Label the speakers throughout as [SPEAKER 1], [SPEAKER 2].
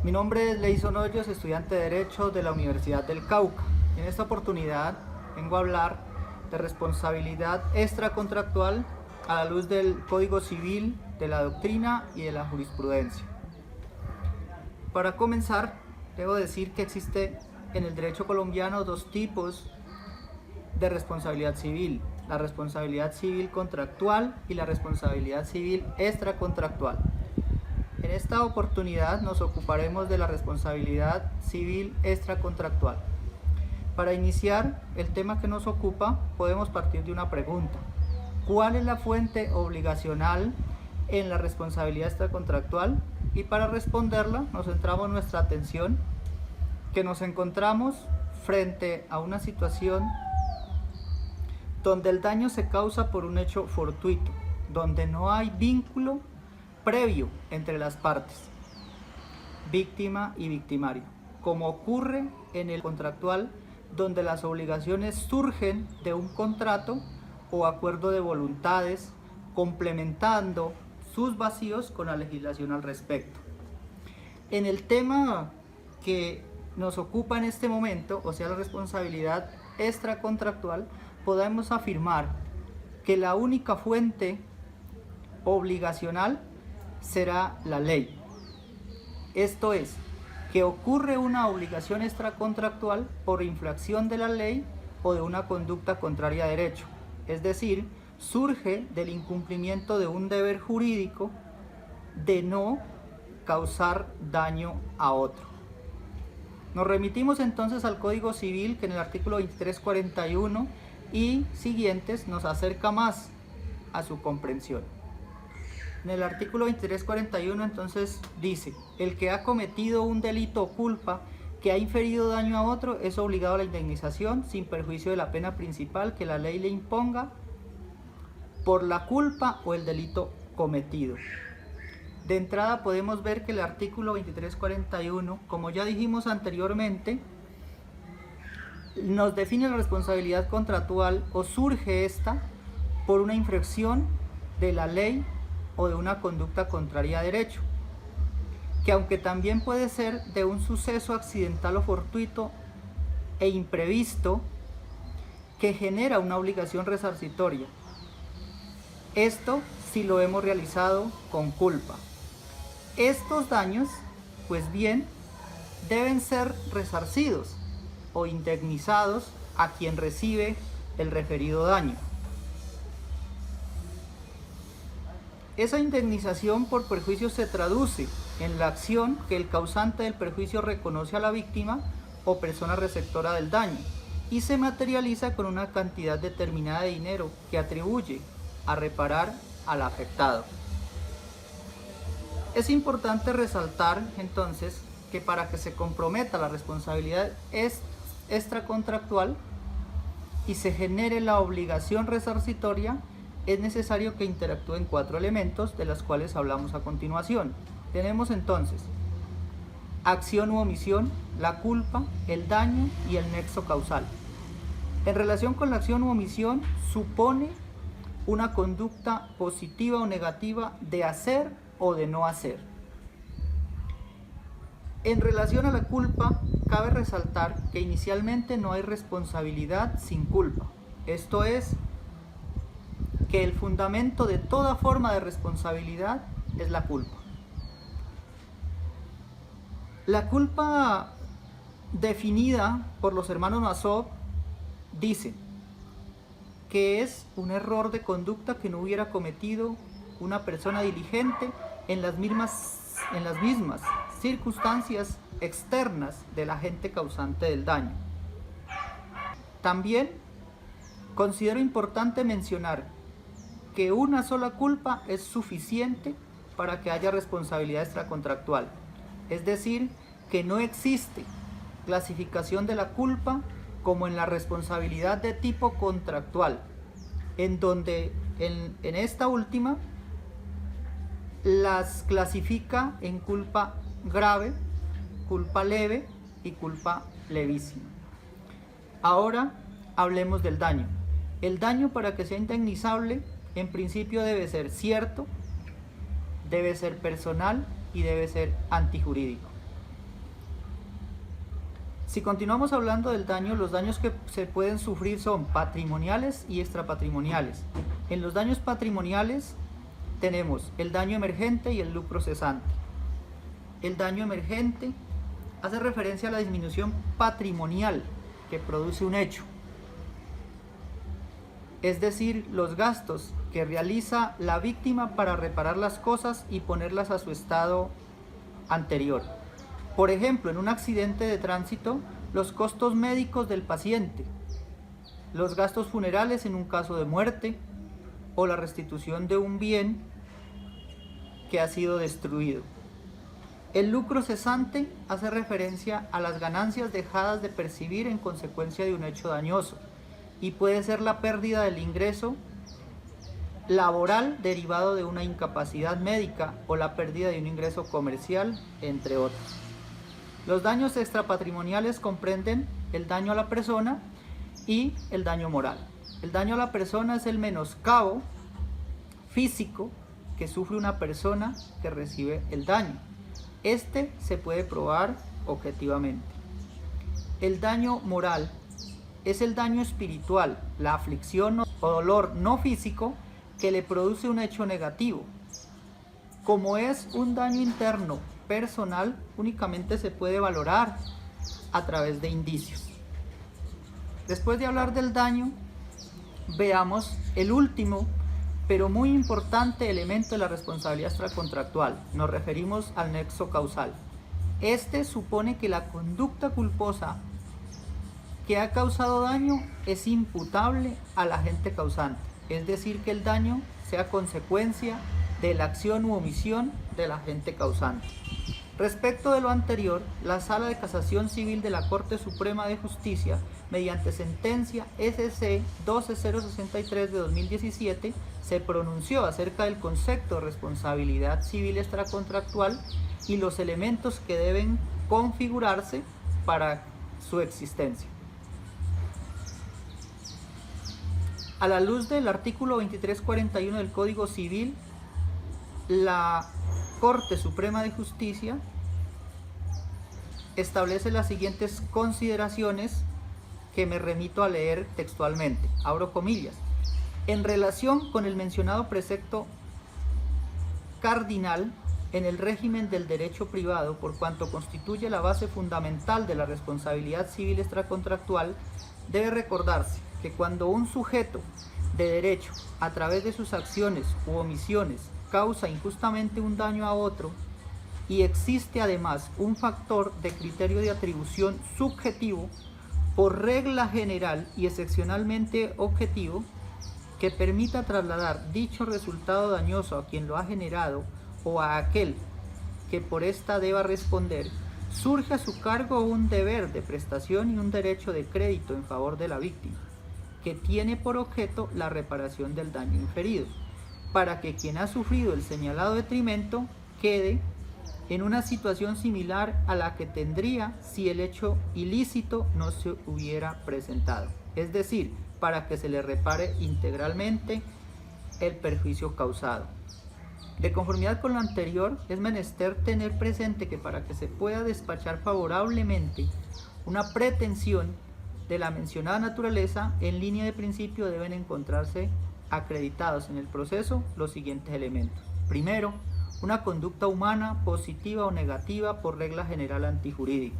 [SPEAKER 1] Mi nombre es Leison Hoyos, estudiante de Derecho de la Universidad del Cauca. En esta oportunidad vengo a hablar de responsabilidad extracontractual a la luz del Código Civil, de la doctrina y de la jurisprudencia. Para comenzar, debo decir que existe en el derecho colombiano dos tipos de responsabilidad civil: la responsabilidad civil contractual y la responsabilidad civil extracontractual. En esta oportunidad nos ocuparemos de la responsabilidad civil extracontractual. Para iniciar el tema que nos ocupa, podemos partir de una pregunta: ¿cuál es la fuente obligacional en la responsabilidad extracontractual? Y para responderla nos centramos nuestra atención que nos encontramos frente a una situación donde el daño se causa por un hecho fortuito, donde no hay vínculo previo entre las partes, víctima y victimario, como ocurre en el contractual, donde las obligaciones surgen de un contrato o acuerdo de voluntades, complementando sus vacíos con la legislación al respecto. En el tema que nos ocupa en este momento, o sea, la responsabilidad extracontractual, podemos afirmar que la única fuente obligacional será la ley. Esto es, que ocurre una obligación extracontractual por infracción de la ley o de una conducta contraria a derecho, es decir, surge del incumplimiento de un deber jurídico de no causar daño a otro. Nos remitimos entonces al Código Civil, que en el artículo 2341 y siguientes nos acerca más a su comprensión. En el artículo 2341 entonces dice: el que ha cometido un delito o culpa que ha inferido daño a otro es obligado a la indemnización sin perjuicio de la pena principal que la ley le imponga por la culpa o el delito cometido. De entrada podemos ver que el artículo 2341, como ya dijimos anteriormente, nos define la responsabilidad contractual o surge esta por una infracción de la ley o de una conducta contraria a derecho, que aunque también puede ser de un suceso accidental o fortuito e imprevisto que genera una obligación resarcitoria. Esto si lo hemos realizado con culpa. Estos daños, pues bien, deben ser resarcidos o indemnizados a quien recibe el referido daño. Esa indemnización por perjuicio se traduce en la acción que el causante del perjuicio reconoce a la víctima o persona receptora del daño y se materializa con una cantidad determinada de dinero que atribuye a reparar al afectado. Es importante resaltar entonces que para que se comprometa la responsabilidad extracontractual y se genere la obligación resarcitoria, es necesario que interactúen cuatro elementos de los cuales hablamos a continuación. Tenemos entonces acción u omisión, la culpa, el daño y el nexo causal. En relación con la acción u omisión, supone una conducta positiva o negativa de hacer o de no hacer. En relación a la culpa, cabe resaltar que inicialmente no hay responsabilidad sin culpa. Esto es, que el fundamento de toda forma de responsabilidad es la culpa. La culpa definida por los hermanos Masó dice que es un error de conducta que no hubiera cometido una persona diligente en las mismas circunstancias externas del agente causante del daño. También considero importante mencionar que una sola culpa es suficiente para que haya responsabilidad extracontractual, es decir, que no existe clasificación de la culpa como en la responsabilidad de tipo contractual, en donde en esta última las clasifica en culpa grave, culpa leve y culpa levísima. Ahora hablemos del daño. El daño, para que sea indemnizable, en principio debe ser cierto, debe ser personal y debe ser antijurídico. Si continuamos hablando del daño, los daños que se pueden sufrir son patrimoniales y extrapatrimoniales. En los daños patrimoniales tenemos el daño emergente y el lucro cesante. El daño emergente hace referencia a la disminución patrimonial que produce un hecho, es decir, los gastos que realiza la víctima para reparar las cosas y ponerlas a su estado anterior. Por ejemplo, en un accidente de tránsito, los costos médicos del paciente, los gastos funerales en un caso de muerte o la restitución de un bien que ha sido destruido. El lucro cesante hace referencia a las ganancias dejadas de percibir en consecuencia de un hecho dañoso y puede ser la pérdida del ingreso laboral derivado de una incapacidad médica o la pérdida de un ingreso comercial, entre otros. Los daños extrapatrimoniales comprenden el daño a la persona y el daño moral. El daño a la persona es el menoscabo físico que sufre una persona que recibe el daño. Este se puede probar objetivamente. El daño moral es el daño espiritual, la aflicción o dolor no físico que le produce un hecho negativo. Como es un daño interno personal, únicamente se puede valorar a través de indicios. Después de hablar del daño, veamos el último pero muy importante elemento de la responsabilidad extracontractual. Nos referimos al nexo causal. Este supone que la conducta culposa que ha causado daño es imputable al agente causante, es decir, que el daño sea consecuencia de la acción u omisión del agente causante. Respecto de lo anterior, la Sala de Casación Civil de la Corte Suprema de Justicia, mediante sentencia SC 12063 de 2017, se pronunció acerca del concepto de responsabilidad civil extracontractual y los elementos que deben configurarse para su existencia. A la luz del artículo 2341 del Código Civil, la Corte Suprema de Justicia establece las siguientes consideraciones que me remito a leer textualmente. Abro comillas. En relación con el mencionado precepto cardinal en el régimen del derecho privado, por cuanto constituye la base fundamental de la responsabilidad civil extracontractual, debe recordarse que cuando un sujeto de derecho, a través de sus acciones u omisiones, causa injustamente un daño a otro y existe además un factor de criterio de atribución subjetivo, por regla general y excepcionalmente objetivo, que permita trasladar dicho resultado dañoso a quien lo ha generado o a aquel que por esta deba responder, surge a su cargo un deber de prestación y un derecho de crédito en favor de la víctima, que tiene por objeto la reparación del daño inferido, para que quien ha sufrido el señalado detrimento quede en una situación similar a la que tendría si el hecho ilícito no se hubiera presentado, es decir, para que se le repare integralmente el perjuicio causado. De conformidad con lo anterior, es menester tener presente que para que se pueda despachar favorablemente una pretensión de la mencionada naturaleza, en línea de principio deben encontrarse acreditados en el proceso los siguientes elementos. Primero, una conducta humana positiva o negativa por regla general antijurídica.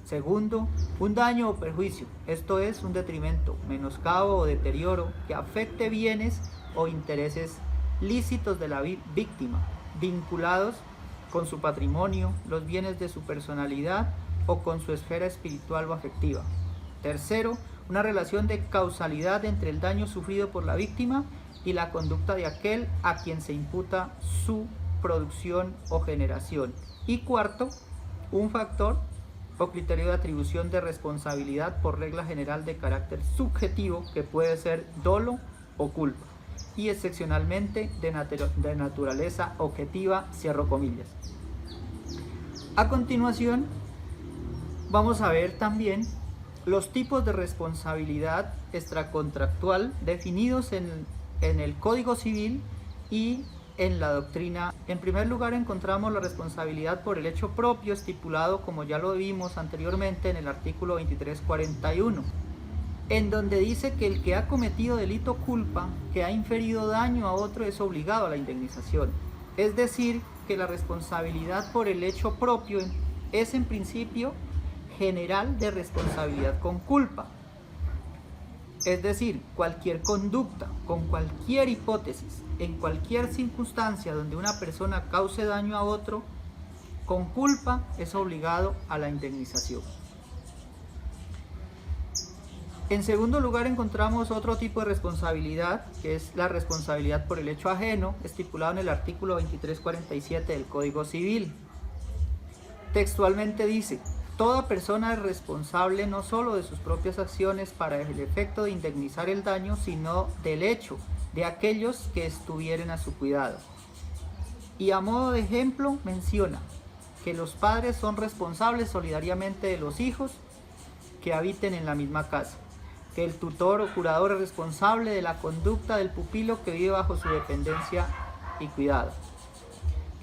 [SPEAKER 1] Segundo, un daño o perjuicio, esto es un detrimento, menoscabo o deterioro que afecte bienes o intereses lícitos de la víctima, vinculados con su patrimonio, los bienes de su personalidad o con su esfera espiritual o afectiva. Tercero, una relación de causalidad entre el daño sufrido por la víctima y la conducta de aquel a quien se imputa su producción o generación. Y cuarto, un factor o criterio de atribución de responsabilidad por regla general de carácter subjetivo que puede ser dolo o culpa y excepcionalmente de naturaleza objetiva, cierro comillas. A continuación vamos a ver también los tipos de responsabilidad extracontractual definidos en el Código Civil y en la doctrina En primer lugar encontramos la responsabilidad por el hecho propio estipulado, como ya lo vimos anteriormente, en el artículo 2341, en donde dice que el que ha cometido delito o culpa, que ha inferido daño a otro, es obligado a la indemnización. Es decir, que la responsabilidad por el hecho propio es en principio general de responsabilidad con culpa. Es decir, cualquier conducta, con cualquier hipótesis, en cualquier circunstancia donde una persona cause daño a otro, con culpa es obligado a la indemnización. En segundo lugar encontramos otro tipo de responsabilidad, que es la responsabilidad por el hecho ajeno, estipulado en el artículo 2347 del Código Civil. Textualmente dice: toda persona es responsable no solo de sus propias acciones para el efecto de indemnizar el daño, sino del hecho de aquellos que estuvieren a su cuidado. Y a modo de ejemplo menciona que los padres son responsables solidariamente de los hijos que habiten en la misma casa, que el tutor o curador es responsable de la conducta del pupilo que vive bajo su dependencia y cuidado,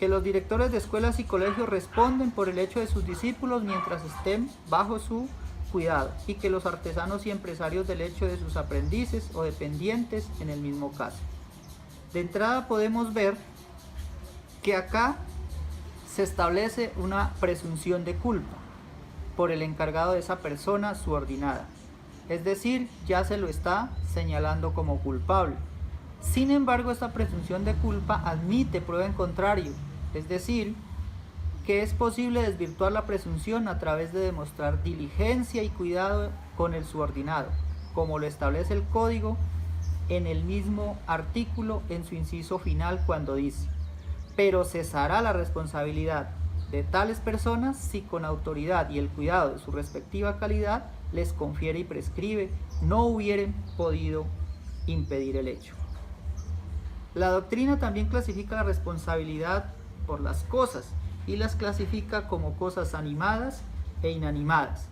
[SPEAKER 1] que los directores de escuelas y colegios responden por el hecho de sus discípulos mientras estén bajo su cuidado, y que los artesanos y empresarios del hecho de sus aprendices o dependientes en el mismo caso. De entrada podemos ver que acá se establece una presunción de culpa por el encargado de esa persona subordinada, es decir, ya se lo está señalando como culpable. Sin embargo, esta presunción de culpa admite prueba en contrario, es decir, que es posible desvirtuar la presunción a través de demostrar diligencia y cuidado con el subordinado, como lo establece el Código en el mismo artículo en su inciso final cuando dice: pero cesará la responsabilidad de tales personas si con autoridad y el cuidado de su respectiva calidad les confiere y prescribe no hubieren podido impedir el hecho. La doctrina también clasifica la responsabilidad por las cosas y las clasifica como cosas animadas e inanimadas.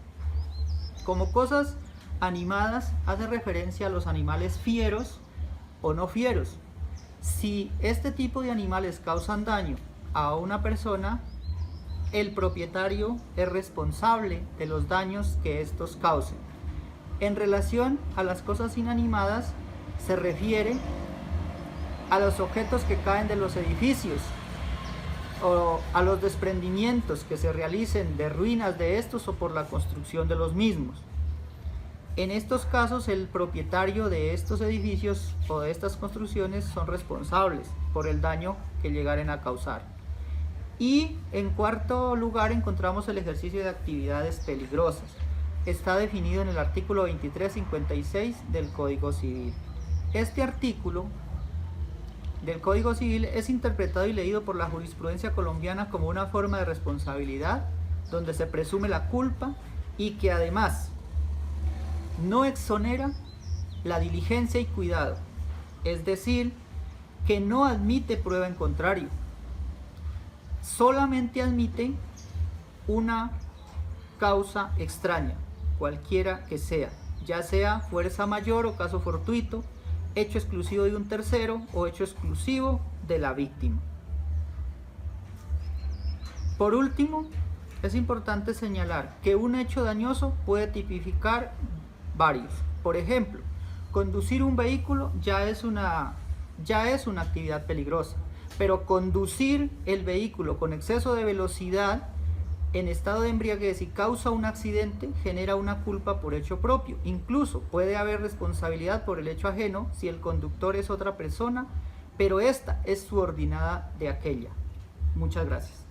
[SPEAKER 1] Como cosas animadas hace referencia a los animales fieros o no fieros. Si este tipo de animales causan daño a una persona, el propietario es responsable de los daños que estos causen. En relación a las cosas inanimadas, se refiere a los objetos que caen de los edificios o a los desprendimientos que se realicen de ruinas de estos o por la construcción de los mismos. En estos casos, el propietario de estos edificios o de estas construcciones son responsables por el daño que llegaren a causar. Y en cuarto lugar encontramos el ejercicio de actividades peligrosas. Está definido en el artículo 2356 del Código Civil. Este artículo del Código Civil es interpretado y leído por la jurisprudencia colombiana como una forma de responsabilidad donde se presume la culpa y que además no exonera la diligencia y cuidado, es decir, que no admite prueba en contrario, solamente admite una causa extraña, cualquiera que sea, ya sea fuerza mayor o caso fortuito, hecho exclusivo de un tercero o hecho exclusivo de la víctima. Por último, es importante señalar que un hecho dañoso puede tipificar varios. Por ejemplo, conducir un vehículo ya es una actividad peligrosa, pero conducir el vehículo con exceso de velocidad en estado de embriaguez y causa un accidente genera una culpa por hecho propio. Incluso puede haber responsabilidad por el hecho ajeno si el conductor es otra persona, pero esta es subordinada de aquella. Muchas gracias.